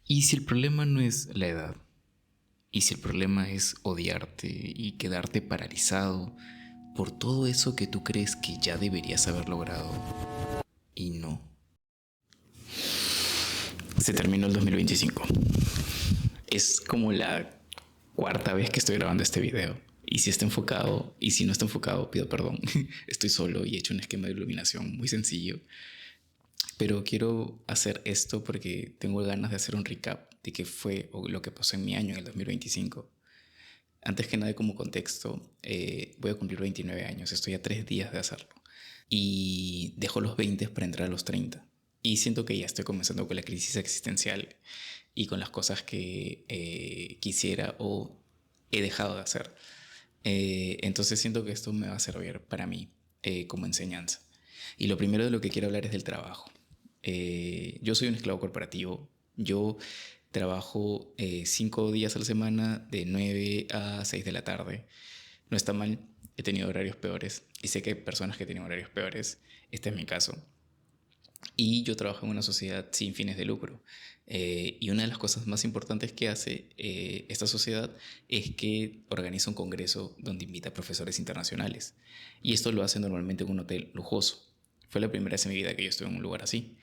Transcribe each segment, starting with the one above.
¿Y si el problema no es la edad? ¿Y si el problema es odiarte y quedarte paralizado por todo eso que tú crees que ya deberías haber logrado y no? Se terminó el 2025. Es como la cuarta vez que estoy grabando este video. Y si está enfocado, y si no está enfocado, pido perdón. Estoy solo y he hecho un esquema de iluminación muy sencillo. Pero quiero hacer esto porque tengo ganas de hacer un recap de qué fue o lo que pasó en mi año, en el 2025. Antes que nada, como contexto, voy a cumplir 29 años, estoy a 3 días de hacerlo. Y dejo los 20 para entrar a los 30. Y siento que ya estoy comenzando con la crisis existencial y con las cosas que quisiera o he dejado de hacer. Entonces siento que esto me va a servir para mí como enseñanza. Y lo primero de lo que quiero hablar es del trabajo. Yo soy un esclavo corporativo. Yo trabajo 5 días a la semana de 9 a 6 de la tarde. No está mal, he tenido horarios peores y sé que hay personas que tienen horarios peores. Este es mi caso. Y yo trabajo en una sociedad sin fines de lucro. Y una de las cosas más importantes que hace esta sociedad es que organiza un congreso donde invita a profesores internacionales. Y esto lo hace normalmente en un hotel lujoso. Fue la primera vez en mi vida que yo estuve en un lugar así.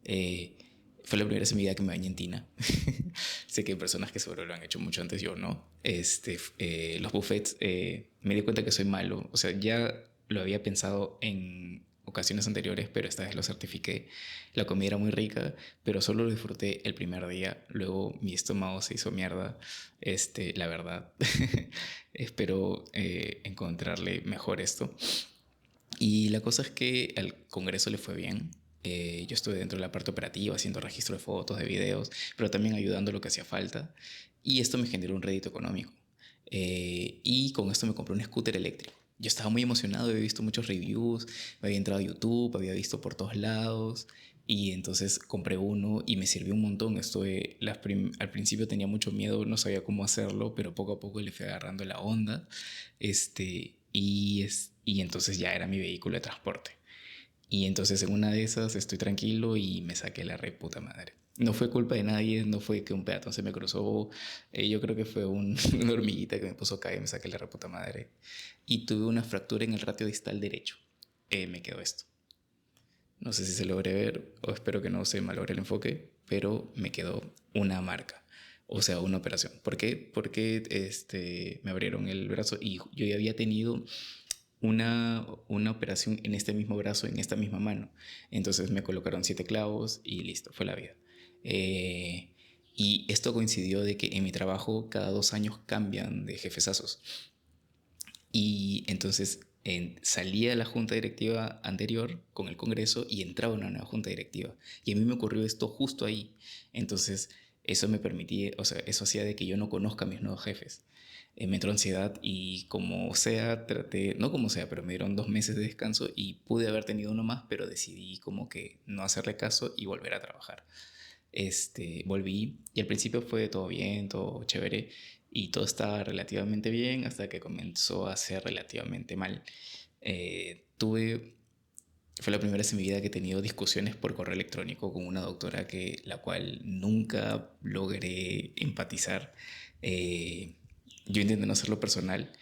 Eh, Fue la primera vez en mi vida que me bañé en tina. Sé que hay personas que seguro lo han hecho mucho antes, yo no. Los buffets, me di cuenta que soy malo. O sea, ya lo había pensado en ocasiones anteriores, pero esta vez lo certifiqué. La comida era muy rica, pero solo lo disfruté el primer día. Luego mi estómago se hizo mierda, la verdad. Espero encontrarle mejor esto. Y la cosa es que al Congreso le fue bien. Yo estuve dentro de la parte operativa haciendo registro de fotos, de videos, pero también ayudando lo que hacía falta. Y esto me generó un rédito económico. Y con esto me compré un scooter eléctrico. Yo estaba muy emocionado, había visto muchos reviews, me había entrado a YouTube, había visto por todos lados. Y entonces compré uno y me sirvió un montón. Al principio tenía mucho miedo, no sabía cómo hacerlo, pero poco a poco le fui agarrando la onda. Y entonces ya era mi vehículo de transporte. Y entonces en una de esas estoy tranquilo y me saqué la re puta madre. No fue culpa de nadie, no fue que un peatón se me cruzó. Yo creo que fue una hormiguita que me puso acá y me saqué la re puta madre. Y tuve una fractura en el ratio distal derecho. Me quedó esto. No sé si se logre ver o espero que no se malogre el enfoque, pero me quedó una marca. O sea, una operación. ¿Por qué? Porque me abrieron el brazo y yo ya había tenido una operación en este mismo brazo, en esta misma mano. Entonces me colocaron 7 clavos y listo, fue la vida. Eh, y esto coincidió de que en mi trabajo cada 2 años cambian de jefesazos. Y entonces salía de la junta directiva anterior con el Congreso y entraba una nueva junta directiva. Y a mí me ocurrió esto justo ahí. Entonces eso me permitía, o sea, eso hacía de que yo no conozca a mis nuevos jefes. Me entró ansiedad y como sea, traté, no como sea, pero me dieron 2 meses de descanso y pude haber tenido uno más, pero decidí como que no hacerle caso y volver a trabajar. Volví y al principio fue todo bien, todo chévere y todo estaba relativamente bien hasta que comenzó a ser relativamente mal. Fue la primera vez en mi vida que he tenido discusiones por correo electrónico con una doctora que la cual nunca logré empatizar. Eh, yo intento no hacerlo personal,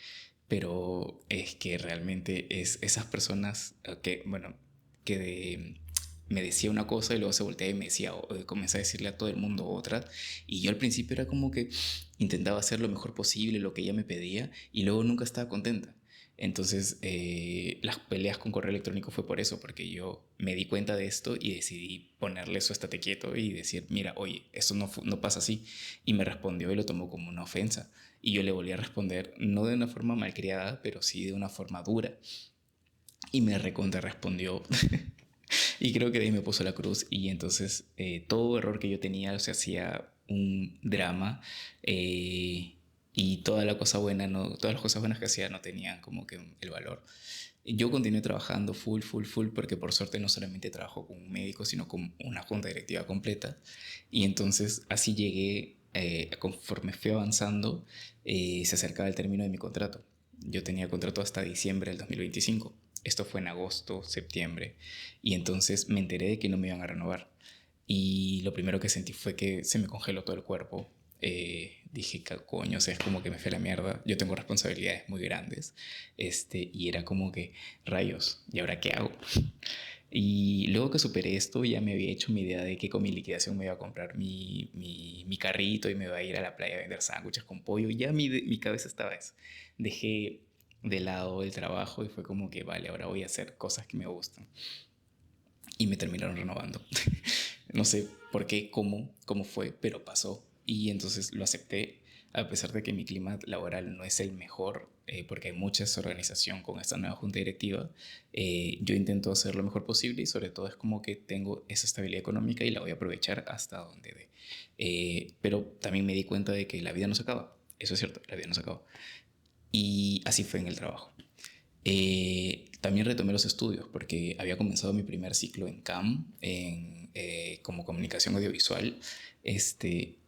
pero es que realmente es esas personas bueno, que me decía una cosa y luego se voltea y me decía, comencé a decirle a todo el mundo otra. Y yo al principio era como que intentaba hacer lo mejor posible, lo que ella me pedía, y luego nunca estaba contenta. Entonces, las peleas con correo electrónico fue por eso, porque yo me di cuenta de esto y decidí ponerle eso estate quieto y decir, mira, oye, esto no pasa así. Y me respondió y lo tomó como una ofensa. Y yo le volví a responder, no de una forma malcriada, pero sí de una forma dura. Y me recontra respondió. Y creo que de ahí me puso la cruz. Y entonces todo error que yo tenía se hacía un drama. Y toda la cosa buena, no, todas las cosas buenas que hacía no tenían como que el valor. Yo continué trabajando full, full, full, porque por suerte no solamente trabajo con un médico, sino con una junta directiva completa. Y entonces así llegué, conforme fui avanzando, se acercaba el término de mi contrato. Yo tenía contrato hasta diciembre del 2025. Esto fue en agosto, septiembre. Y entonces me enteré de que no me iban a renovar. y lo primero que sentí fue que se me congeló todo el cuerpo. Dije, coño, o sea, es como que me fue la mierda. Yo tengo responsabilidades muy grandes. Y era como que, rayos, ¿y ahora qué hago? Y luego que superé esto, ya me había hecho mi idea de que con mi liquidación me iba a comprar mi carrito y me iba a ir a la playa a vender sándwiches con pollo. Y ya mi cabeza estaba eso. Dejé de lado el trabajo y fue como que, vale, ahora voy a hacer cosas que me gustan. Y me terminaron renovando. No sé por qué, cómo fue, pero pasó. Y entonces lo acepté, a pesar de que mi clima laboral no es el mejor, porque hay mucha desorganización con esta nueva junta directiva. Yo intento hacer lo mejor posible y sobre todo es como que tengo esa estabilidad económica y la voy a aprovechar hasta donde dé. Pero también me di cuenta de que la vida no se acaba. Eso es cierto, la vida no se acaba. Y así fue en el trabajo. También retomé los estudios porque había comenzado mi primer ciclo en CAM, como comunicación audiovisual,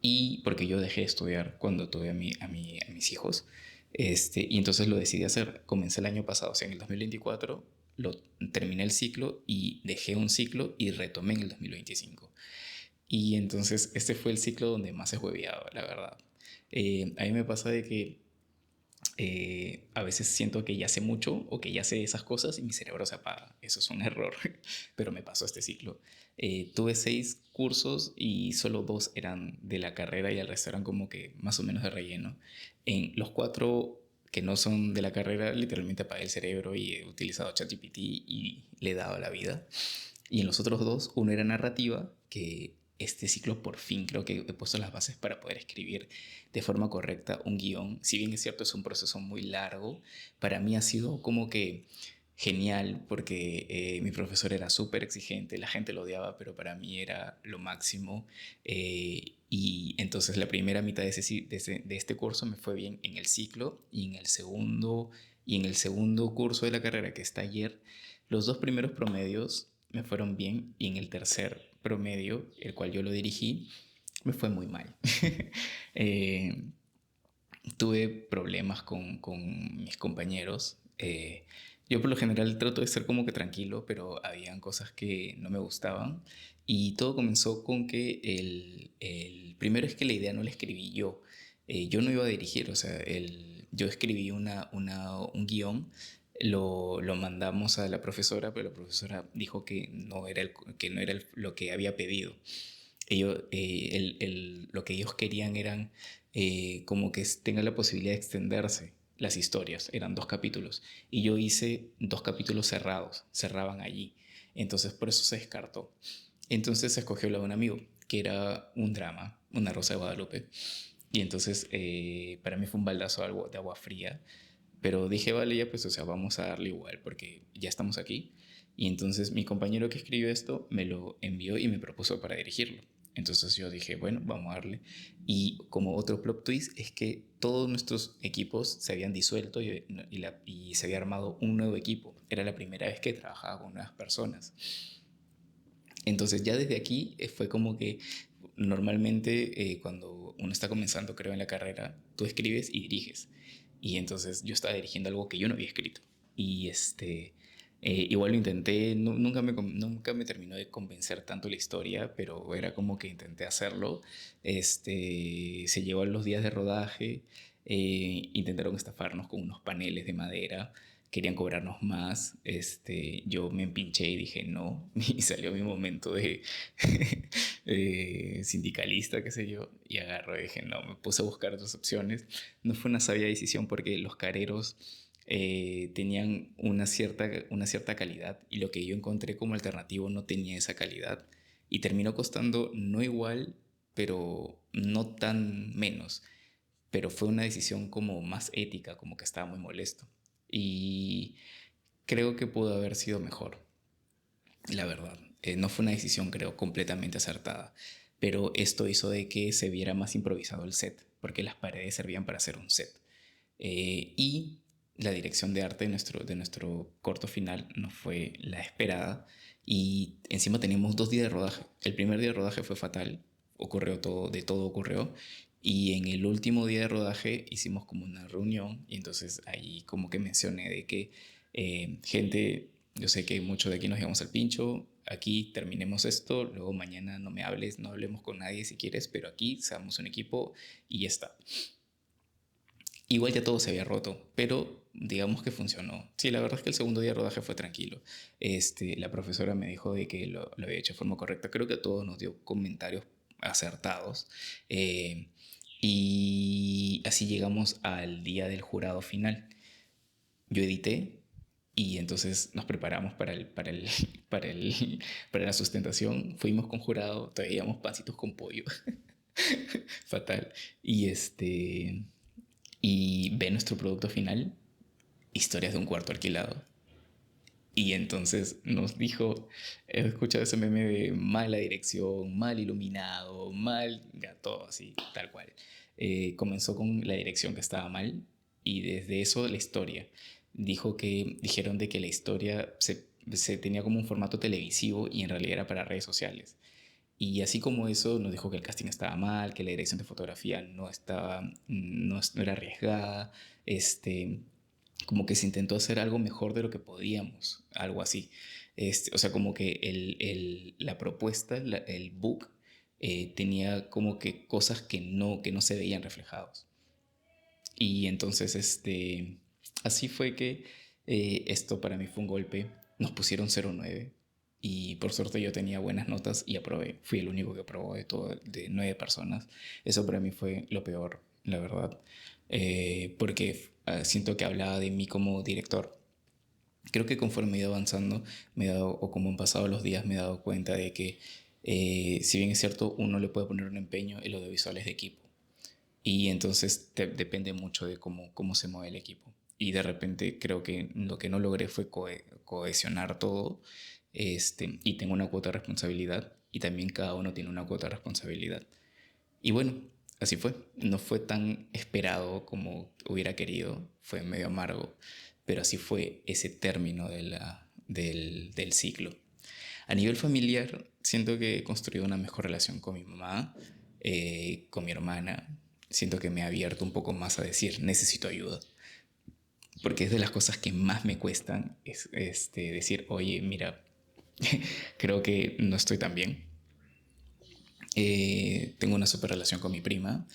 y porque yo dejé de estudiar cuando tuve a mis hijos, y entonces lo decidí hacer. Comencé el año pasado, o sea, en el 2024, terminé el ciclo y dejé un ciclo y retomé en el 2025. Y entonces este fue el ciclo donde más he hueveado, la verdad. A mí me pasa de que a veces siento que ya sé mucho o que ya sé esas cosas y mi cerebro se apaga. Eso es un error, pero me pasó este ciclo. Tuve 6 cursos y solo 2 eran de la carrera y el resto eran como que más o menos de relleno. En los 4 que no son de la carrera, literalmente apagué el cerebro y he utilizado ChatGPT y le he dado la vida. Y en los otros 2, uno era narrativa, que este ciclo por fin creo que he puesto las bases para poder escribir de forma correcta un guión. Si bien es cierto, es un proceso muy largo, para mí ha sido como que genial porque mi profesor era súper exigente, la gente lo odiaba, pero para mí era lo máximo. Y entonces la primera mitad de este curso me fue bien en el ciclo y en el segundo curso de la carrera que está ayer, los 2 primeros promedios me fueron bien y en el tercer promedio, el cual yo lo dirigí, me fue muy mal. eh, Tuve problemas con mis compañeros. Yo por lo general trato de ser como que tranquilo, pero habían cosas que no me gustaban. Y todo comenzó con que primero es que la idea no la escribí yo. Yo no iba a dirigir, o sea, yo escribí un guión, lo mandamos a la profesora, pero la profesora dijo que no era lo que había pedido. Lo que ellos querían eran como que tenga la posibilidad de extenderse las historias. Eran 2 capítulos. Y yo hice 2 capítulos cerrados, cerraban allí. Entonces por eso se descartó. Entonces se escogió la de un amigo, que era un drama, Una Rosa de Guadalupe. Y entonces para mí fue un baldazo de agua fría. Pero dije, vale, ya pues, o sea, vamos a darle igual porque ya estamos aquí. Y entonces mi compañero que escribió esto me lo envió y me propuso para dirigirlo. Entonces yo dije, bueno, vamos a darle. Y como otro plot twist es que todos nuestros equipos se habían disuelto y se había armado un nuevo equipo. Era la primera vez que trabajaba con nuevas personas. Entonces ya desde aquí fue como que normalmente cuando uno está comenzando, creo, en la carrera, tú escribes y diriges. Y entonces yo estaba dirigiendo algo que yo no había escrito. Y igual lo intenté, nunca me terminó de convencer tanto la historia, pero era como que intenté hacerlo. Se llevó a los días de rodaje, intentaron estafarnos con unos paneles de madera, querían cobrarnos más. Yo me empinché y dije no, y salió mi momento de sindicalista, qué sé yo, y agarro y dije no, me puse a buscar otras opciones. No fue una sabia decisión porque los careros tenían una cierta calidad y lo que yo encontré como alternativo no tenía esa calidad y terminó costando no igual, pero no tan menos. Pero fue una decisión como más ética, como que estaba muy molesto. Y creo que pudo haber sido mejor, la verdad. No fue una decisión, creo, completamente acertada. Pero esto hizo de que se viera más improvisado el set, porque las paredes servían para hacer un set. Y la dirección de arte de nuestro corto final no fue la esperada. Y encima teníamos 2 días de rodaje. El primer día de rodaje fue fatal, ocurrió todo, de todo ocurrió. Y en el último día de rodaje hicimos como una reunión y entonces ahí como que mencioné de que gente, yo sé que muchos de aquí nos llevamos al pincho, aquí terminemos esto, luego mañana no me hables, no hablemos con nadie si quieres, pero aquí seamos un equipo y ya está. Igual ya todo se había roto, pero digamos que funcionó. Sí, la verdad es que el segundo día de rodaje fue tranquilo. La profesora me dijo de que lo había hecho de forma correcta. Creo que a todos nos dio comentarios acertados. Eh, y así llegamos al día del jurado final. Yo edité y entonces nos preparamos para la sustentación. Fuimos con jurado, traíamos pancitos con pollo. Fatal. Y ve nuestro producto final, historias de un cuarto alquilado. Y entonces nos dijo, he escuchado ese meme de mala dirección, mal iluminado, mal, ya todo así, tal cual. Comenzó con la dirección que estaba mal y desde eso la historia. Dijeron de que la historia se tenía como un formato televisivo y en realidad era para redes sociales. Y así como eso, nos dijo que el casting estaba mal, que la dirección de fotografía no era arriesgada, como que se intentó hacer algo mejor de lo que podíamos, algo así. O sea, como que la propuesta, el book, tenía como que cosas que no se veían reflejados. Y entonces, así fue que esto para mí fue un golpe. Nos pusieron 0,9 y por suerte yo tenía buenas notas y aprobé. Fui el único que aprobó de 9 personas. Eso para mí fue lo peor, la verdad. Porque siento que hablaba de mí como director. Creo que conforme he ido avanzando, o como han pasado los días, me he dado cuenta de que, si bien es cierto, uno le puede poner un empeño, el audiovisual es de equipo. Y entonces depende mucho de cómo se mueve el equipo. Y de repente creo que lo que no logré fue cohesionar todo. Y tengo una cuota de responsabilidad y también cada uno tiene una cuota de responsabilidad. Y bueno, así fue. No fue tan esperado como hubiera querido. Fue medio amargo. Pero así fue ese término del ciclo. A nivel familiar, siento que he construido una mejor relación con mi mamá, con mi hermana. Siento que me ha abierto un poco más a decir, necesito ayuda. Porque es de las cosas que más me cuestan, es decir, oye, mira, creo que no estoy tan bien. Tengo una super relación con mi prima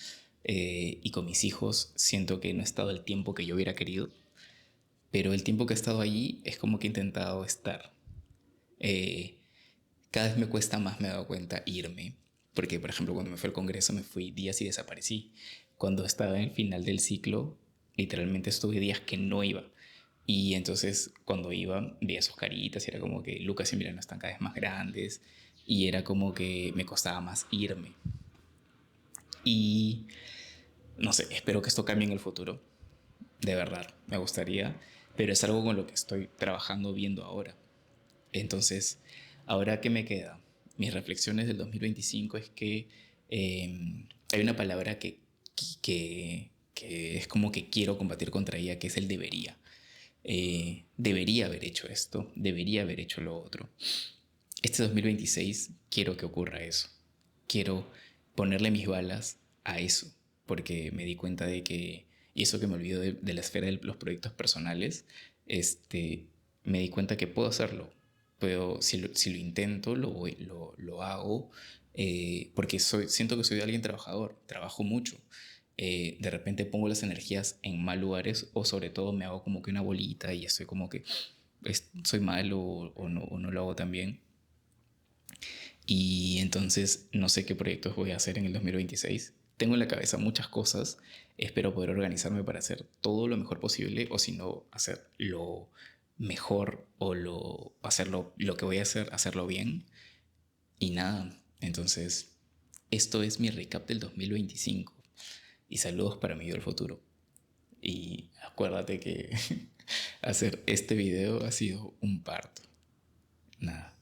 y con mis hijos. Siento que no he estado el tiempo que yo hubiera querido, pero el tiempo que he estado allí es como que he intentado estar. Eh, Cada vez me cuesta más, me he dado cuenta, irme. Porque, por ejemplo, cuando me fui al Congreso me fui días y desaparecí. Cuando estaba en el final del ciclo, literalmente estuve días que no iba. Y entonces cuando iba, veía sus caritas y era como que Lucas y Emiliano están cada vez más grandes. Y era como que me costaba más irme. Y no sé, espero que esto cambie en el futuro. De verdad, me gustaría. Pero es algo con lo que estoy trabajando, viendo ahora. Entonces, ¿ahora qué me queda? Mis reflexiones del 2025 es que hay una palabra que es como que quiero combatir contra ella, que es el debería. Debería haber hecho esto, debería haber hecho lo otro. Este 2026 quiero que ocurra eso. Quiero ponerle mis balas a eso, porque me di cuenta de que, y eso que me olvido de la esfera de los proyectos personales, me di cuenta que puedo hacerlo. Si lo intento, lo hago, porque siento que soy alguien trabajador, trabajo mucho. De repente pongo las energías en mal lugares o sobre todo me hago como que una bolita y estoy como que soy malo o no lo hago tan bien. Y entonces no sé qué proyectos voy a hacer en el 2026. Tengo en la cabeza muchas cosas. Espero poder organizarme para hacer todo lo mejor posible o si no, hacer lo mejor o hacerlo, lo que voy a hacer, hacerlo bien. Y nada, entonces esto es mi recap del 2025. Y saludos para mí del futuro. Y acuérdate que hacer este video ha sido un parto. Nada.